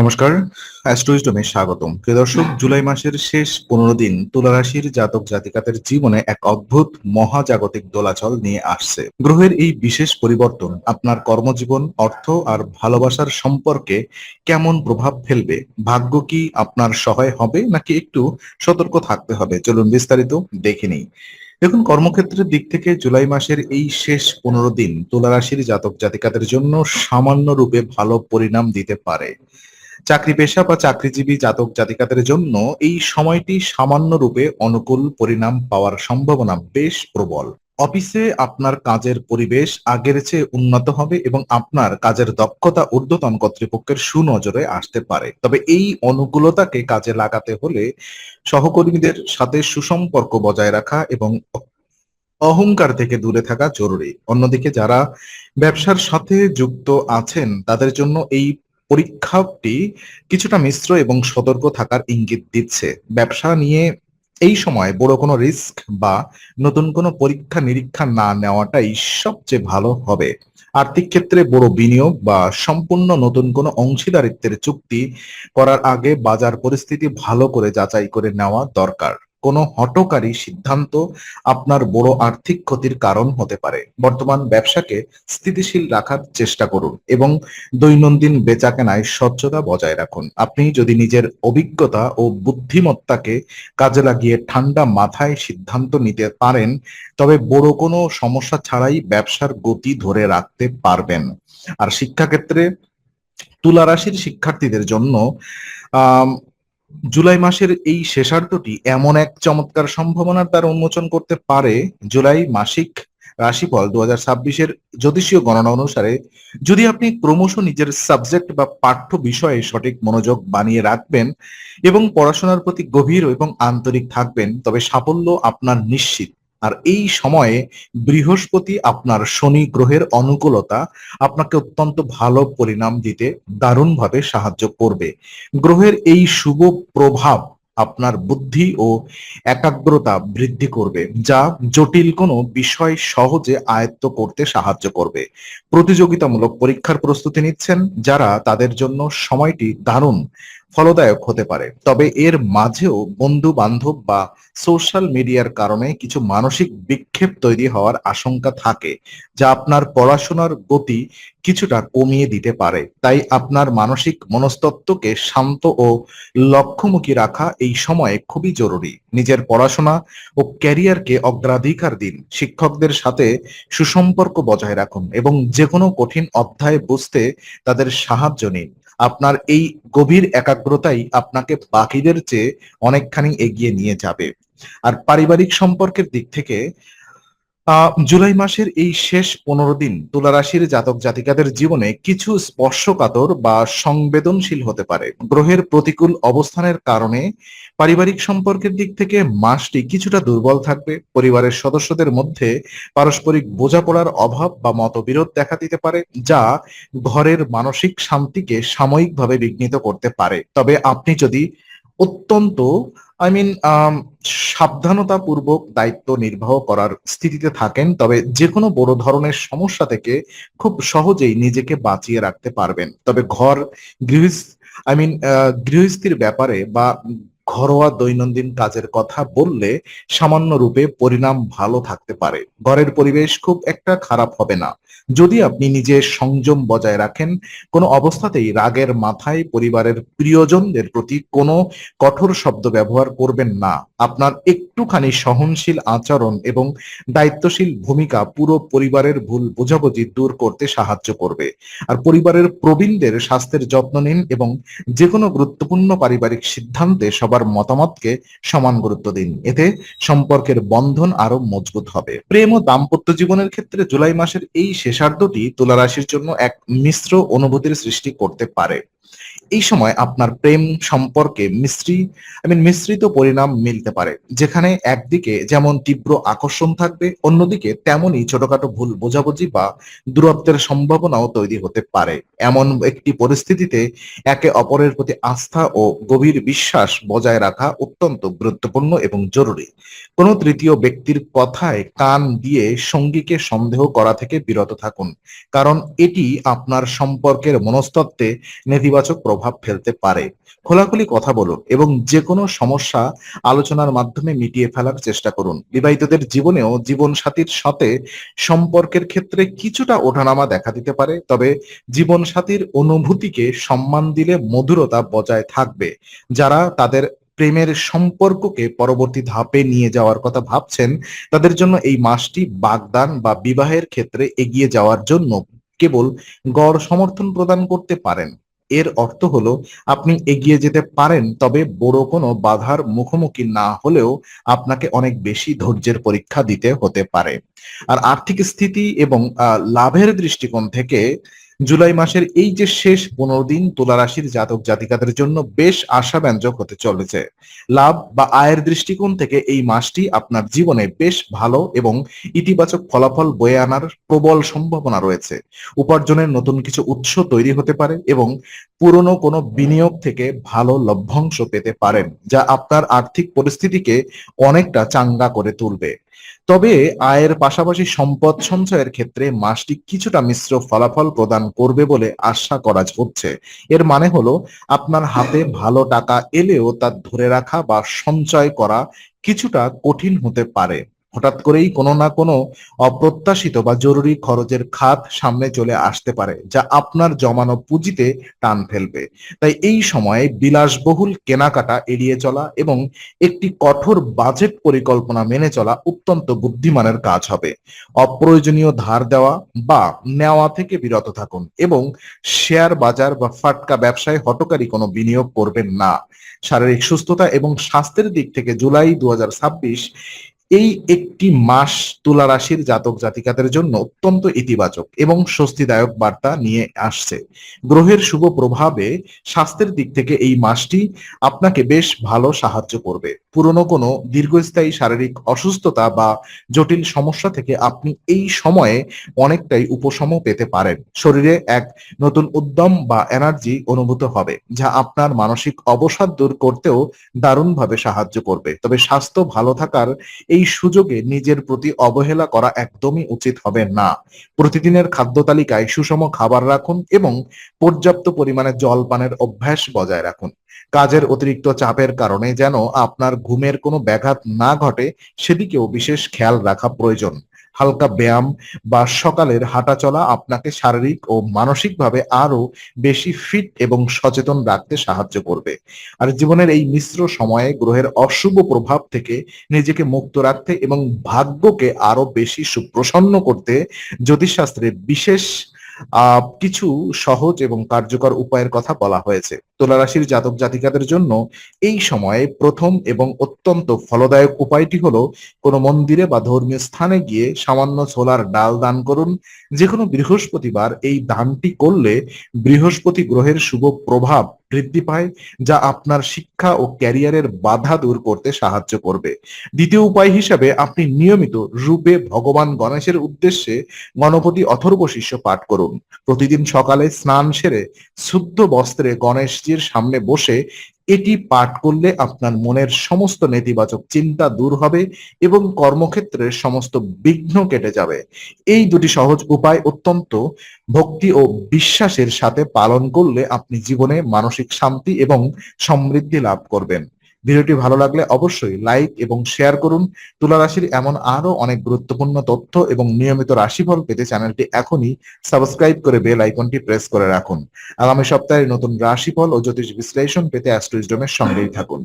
নমস্কার, অ্যাস্ট্রোইজডমে স্বাগতম। প্রিয় দর্শক, জুলাই মাসের শেষ 15 দিন তুলা রাশির জাতক জাতিকাদের জীবনে এক অদ্ভুত মহাজাগতিক দোলাচল নিয়ে আসছে। গ্রহের এই বিশেষ পরিবর্তন আপনার কর্মজীবন, অর্থ আর ভালোবাসার সম্পর্কে কেমন প্রভাব ফেলবে? ভাগ্য কি আপনার সহায় হবে নাকি একটু সতর্ক থাকতে হবে? চলুন বিস্তারিত দেখে নিই। দেখুন, কর্মক্ষেত্রের দিক থেকে জুলাই মাসের এই শেষ 15 দিন তুলা রাশির জাতক জাতিকাদের জন্য সামান্য রূপে ভালো পরিণাম দিতে পারে। চাকরি পেশা বা চাকরিজীবী জাতক জাতিকাদের জন্য এই সময়টি সামান্য রূপে অনুকূল পরিণাম পাওয়ার সম্ভাবনা বেশ প্রবল। অফিসে আপনার কাজের পরিবেশ আগের চেয়ে উন্নত হবে এবং আপনার কাজের দক্ষতা ঊর্ধ্বতন কর্তৃপক্ষের সুনজরে আসতে পারে। তবে এই অনুকূলতাকে কাজে লাগাতে হলে সহকর্মীদের সাথে সুসম্পর্ক বজায় রাখা এবং অহংকার থেকে দূরে থাকা জরুরি। অন্যদিকে যারা ব্যবসার সাথে যুক্ত আছেন তাদের জন্য এই পরীক্ষাটি কিছুটা মিশ্র এবং সতর্ক থাকার ইঙ্গিত দিচ্ছে। ব্যবসা নিয়ে এই সময় বড় কোনো রিস্ক বা নতুন কোনো পরীক্ষা নিরীক্ষা না নেওয়াটাই সবচেয়ে ভালো হবে। আর্থিক ক্ষেত্রে বড় বিনিয়োগ বা সম্পূর্ণ নতুন কোনো অংশীদারিত্বের চুক্তি করার আগে বাজার পরিস্থিতি ভালো করে যাচাই করে নেওয়া দরকার। কোনো হঠকারী সিদ্ধান্ত আপনার বড় আর্থিক ক্ষতির কারণ হতে পারে। বর্তমান ব্যবসাকে স্থিতিশীল রাখার চেষ্টা করুন এবং দৈনন্দিন বেচাকেনায় স্বচ্ছতা বজায় রাখুন। আপনি যদি নিজের অভিজ্ঞতা ও বুদ্ধিমত্তাকে কাজে লাগিয়ে ঠান্ডা মাথায় সিদ্ধান্ত নিতে পারেন, তবে বড় কোনো সমস্যা ছাড়াই ব্যবসার গতি ধরে রাখতে পারবেন। আর শিক্ষাক্ষেত্রে তুলা রাশির শিক্ষার্থীদের জন্য আহ জুলাই মাসের এই শেষার্ধটি এমন এক চমৎকার সম্ভাবনার দ্বার উন্মোচন করতে পারে। জুলাই মাসিক রাশিফল 2026-এর জ্যোতিষীয় গণনা অনুসারে যদি আপনি ক্রমশ নিজের সাবজেক্ট বা পাঠ্য বিষয়ে সঠিক মনোযোগ বানিয়ে রাখবেন এবং পড়াশোনার প্রতি গভীর এবং আন্তরিক থাকবেন, তবে সাফল্য আপনার নিশ্চিত। আর এই সময়ে বৃহস্পতি আপনার শনি গ্রহের অনুকূলতা আপনাকে অত্যন্ত ভালো পরিণাম দিতে দারুণভাবে সাহায্য করবে। গ্রহের এই শুভ প্রভাব আপনার বুদ্ধি ও একাগ্রতা বৃদ্ধি করবে, যা জটিল কোনো বিষয় সহজে আয়ত্ত করতে সাহায্য করবে। প্রতিযোগিতামূলক পরীক্ষার প্রস্তুতি নিচ্ছেন যারা, তাদের জন্য সময়টি দারুণ ফলদায়ক হতে পারে। তবে এর মাঝেও বন্ধু বান্ধব বা সোশ্যাল মিডিয়ার কারণে কিছু মানসিক বিক্ষেপ তৈরি হওয়ার আশঙ্কা থাকে, যা আপনার পড়াশোনার গতি কিছুটা কমিয়ে দিতে পারে। তাই আপনার মানসিক মনস্তত্ত্বকে শান্ত ও লক্ষ্যমুখী রাখা এই সময়ে খুবই জরুরি। নিজের পড়াশোনা ও ক্যারিয়ারকে অগ্রাধিকার দিন। শিক্ষকদের সাথে সুসম্পর্ক বজায় রাখুন এবং যে কোনো কঠিন অধ্যায় বুঝতে তাদের সাহায্য নিন। আপনার এই গভীর একাগ্রতাই আপনাকে বাকিদের চেয়ে অনেকখানি এগিয়ে নিয়ে যাবে। আর পারিবারিক সম্পর্কের দিক থেকে জুলাই মাসের এই শেষ 15 দিন তুলা রাশির জাতক জাতিকাদের জীবনে কিছু স্পর্শকাতর বা সংবেদনশীল হতে পারে। গ্রহের প্রতিকূল অবস্থানের কারণে পারিবারিক সম্পর্কের দিক থেকে মাসটি কিছুটা দুর্বল থাকবে। পরিবারের সদস্যদের মধ্যে পারস্পরিক বোঝাপড়ার অভাব বা মতবিরোধ দেখা দিতে পারে, যা ঘরের মানসিক শান্তিকে সাময়িকভাবে বিঘ্নিত করতে পারে। তবে আপনি যদি অত্যন্ত আই মিন সাবধানতাপূর্বক দায়িত্ব নির্বাহ করার স্থিতিতে থাকেন, তবে যে কোনো বড় ধরনের সমস্যা থেকে খুব সহজেই নিজেকে বাঁচিয়ে রাখতে পারবেন। তবে ঘর গৃহস্থ গৃহস্থির ব্যাপারে বা ঘরোয়া দৈনন্দিন কাজের কথা বললে সামান্য রূপে পরিণাম ভালো থাকতে পারে। ঘরের পরিবেশ খুব একটা খারাপ হবে না যদি আপনি নিজের সংযম বজায় রাখেন। কোনো অবস্থাতেই রাগের মাথায় পরিবারের প্রিয়জনদের প্রতি কোনো কঠোর শব্দ ব্যবহার করবেন না। আপনার একটুখানি সহনশীল আচরণ এবং দায়িত্বশীল ভূমিকা পুরো পরিবারের ভুল বোঝাবুঝি দূর করতে সাহায্য করবে। আর পরিবারের প্রবীণদের স্বাস্থ্যের যত্ন নিন এবং যে কোনো গুরুত্বপূর্ণ পারিবারিক সিদ্ধান্তে সবার মতামতকে সমান গুরুত্ব দিন। এতে সম্পর্কের বন্ধন আরো মজবুত হবে। প্রেম ও দাম্পত্য জীবনের ক্ষেত্রে জুলাই মাসের এই শেষার্ধটি তুলা রাশির জন্য এক মিশ্র অনুভূতির সৃষ্টি করতে পারে। এই সময় আপনার প্রেম সম্পর্কে মিশ্রিত পরিণাম মিলতে পারে, যেখানে একদিকে যেমন তীব্র আকর্ষণ থাকবে, অন্যদিকে তেমনই ছোটখাটো ভুল বোঝাবুঝি বা দূরত্বের সম্ভাবনাও তৈরি হতে পারে। এমন একটি পরিস্থিতিতে একে অপরের প্রতি আস্থা ও গভীর বিশ্বাস বজায় রাখা অত্যন্ত গুরুত্বপূর্ণ এবং জরুরি। কোনো তৃতীয় ব্যক্তির কথায় কান দিয়ে সঙ্গীকে সন্দেহ করা থেকে বিরত থাকুন, কারণ এটি আপনার সম্পর্কের মনস্তত্ত্বে নেতিবাচক প্রভাব প্রভাব ফেলতে পারে। খোলাখুলি কথা বলুন এবং যে কোনো সমস্যা আলোচনার মাধ্যমে মিটিয়ে ফেলার চেষ্টা করুন। বিবাহিতদের জীবনেও জীবনসাথীর সাথে সম্পর্কের ক্ষেত্রে কিছুটা ওঠানামা দেখা দিতে পারে, তবে জীবনসাথীর অনুভূতিকে সম্মান দিলে মধুরতা বজায় থাকবে। যারা তাদের প্রেমের সম্পর্ককে পরবর্তী ধাপে নিয়ে যাওয়ার কথা ভাবছেন, তাদের জন্য এই মাসটি বাগদান বা বিবাহের ক্ষেত্রে এগিয়ে যাওয়ার জন্য কেবল গড় সমর্থন প্রদান করতে পারেন। এর অর্থ হলো আপনি এগিয়ে যেতে পারেন, তবে বড় কোনো বাধার মুখোমুখি না হলেও আপনাকে অনেক বেশি ধৈর্যের পরীক্ষা দিতে হতে পারে। আর আর্থিক স্থিতি এবং লাভের দৃষ্টিকোণ থেকে জুলাই মাসের এই যে শেষ 15 দিন তুলা রাশির জাতক জাতিকাদের জন্য বেশ আশাব্যঞ্জক হতে চলেছে। লাভ বা আয়ের দৃষ্টিকোণ থেকে এই মাসটি আপনার জীবনে বেশ ভালো এবং ইতিবাচক ফলাফল বয়ে আনার প্রবল সম্ভাবনা রয়েছে। উপার্জনের নতুন কিছু উৎস তৈরি হতে পারে এবং পুরনো কোনো বিনিয়োগ থেকে ভালো লভ্যাংশ পেতে পারেন, যা আপনার আর্থিক পরিস্থিতিকে অনেকটা চাঙ্গা করে তুলবে। তবে আয়ের পাশাপাশি সম্পদ সঞ্চয়ের ক্ষেত্রে মাসটি কিছুটা মিশ্র ফলাফল প্রদান করবে বলে আশা করা হচ্ছে। এর মানে হলো আপনার হাতে ভালো টাকা এলেও তা ধরে রাখা বা সঞ্চয় করা কিছুটা কঠিন হতে পারে। হঠাৎ করেই কোনো না কোনো অপ্রত্যাশিত বা জরুরি খরচের খাত সামনে চলে আসতে পারে, যা আপনার জমানো পুঁজিতে টান ফেলবে। তাই এই সময়ে বিলাসবহুল কেনাকাটা এড়িয়ে চলা এবং একটি কঠোর বাজেট পরিকল্পনা মেনে চলা অত্যন্ত বুদ্ধিমানের কাজ হবে। অপ্রয়োজনীয় ধার দেওয়া বা নেওয়া থেকে বিরত থাকুন এবং শেয়ার বাজার বা ফাটকা ব্যবসায় হঠকারী কোনো বিনিয়োগ করবেন না। শারীরিক সুস্থতা এবং স্বাস্থ্যের দিক থেকে জুলাই 2026 এই একটি মাস তুলা রাশির জাতক জাতিকাদের জন্য অত্যন্ত ইতিবাচক এবং স্বস্তিদায়ক বার্তা নিয়ে আসছে। গ্রহের শুভ প্রভাবে স্বাস্থ্যের দিক থেকে এই মাসটি আপনাকে বেশ ভালো সাহায্য করবে। পুরনো কোনো দীর্ঘস্থায়ী শারীরিক অসুস্থতা বা জটিল সমস্যা থেকে আপনি এই সময়ে অনেকটাই উপশম পেতে পারেন। শরীরে এক নতুন উদ্যম বা এনার্জি অনুভূত হবে, যা আপনার মানসিক অবসাদ দূর করতেও দারুণভাবে সাহায্য করবে। তবে স্বাস্থ্য ভালো থাকার এই সুযোগে নিজের প্রতি অবহেলা করা একদমই উচিত হবে না। প্রতিদিনের খাদ্য তালিকায় সুষম খাবার রাখুন এবং পর্যাপ্ত পরিমাণে জল পানের অভ্যাস বজায় রাখুন। কাজের অতিরিক্ত চাপের কারণে যেন আপনার ঘুমের কোনো ব্যাঘাত না ঘটে, সেদিকেও বিশেষ খেয়াল রাখা প্রয়োজন। হালকা ব্যায়াম বা সকালের হাঁটাচলা আপনাকে শারীরিক ও মানসিকভাবে আরো বেশি ফিট এবং সচেতন রাখতে সাহায্য করবে। আর জীবনের এই মিশ্র সময়ে গ্রহের অশুভ প্রভাব থেকে নিজেকে মুক্ত রাখতে এবং ভাগ্যকে আরো বেশি সুপ্রসন্ন করতে জ্যোতিষশাস্ত্রে বিশেষ কিছু সহজ এবং কার্যকর উপায়ের কথা বলা হয়েছে। তুলা রাশির জাতক জাতিকাদের জন্য এই সময়ে প্রথম এবং অত্যন্ত ফলদায়ক উপায়টি হলো কোনো মন্দিরে বা ধর্মীয় স্থানে গিয়ে সামান্য ছোলার ডাল দান করুন। যে কোনো বৃহস্পতিবার এই দানটি করলে বৃহস্পতি গ্রহের শুভ প্রভাব বৃদ্ধি পায়, যা আপনার শিক্ষা ও ক্যারিয়ারের বাধা দূর করতে সাহায্য করবে। দ্বিতীয় উপায় হিসাবে আপনি নিয়মিত রূপে ভগবান গণেশের উদ্দেশ্যে গণপতি অথর্ব শীর্ষ পাঠ করুন। প্রতিদিন সকালে স্নান সেরে শুদ্ধ বস্ত্রে গণেশজির সামনে বসে এটি পাঠ করলে আপনার মনের সমস্ত নেতিবাচক চিন্তা দূর হবে এবং কর্মক্ষেত্রের সমস্ত বিঘ্ন কেটে যাবে। এই দুটি সহজ উপায় অত্যন্ত ভক্তি ও বিশ্বাসের সাথে পালন করলে আপনি জীবনে মানসিক শান্তি এবং সমৃদ্ধি লাভ করবেন। ভিডিওটি ভালো লাগলে অবশ্যই লাইক এবং শেয়ার করুন। তুলা রাশির এমন আরো অনেক গুরুত্বপূর্ণ তথ্য এবং নিয়মিত রাশিফল পেতে চ্যানেলটি এখনই সাবস্ক্রাইব করে বেল আইকনটি প্রেস করে রাখুন। আগামী সপ্তাহে নতুন রাশিফল ও জ্যোতিষ বিশ্লেষণ পেতে অ্যাস্ট্রো উইজডমের সঙ্গেই থাকুন।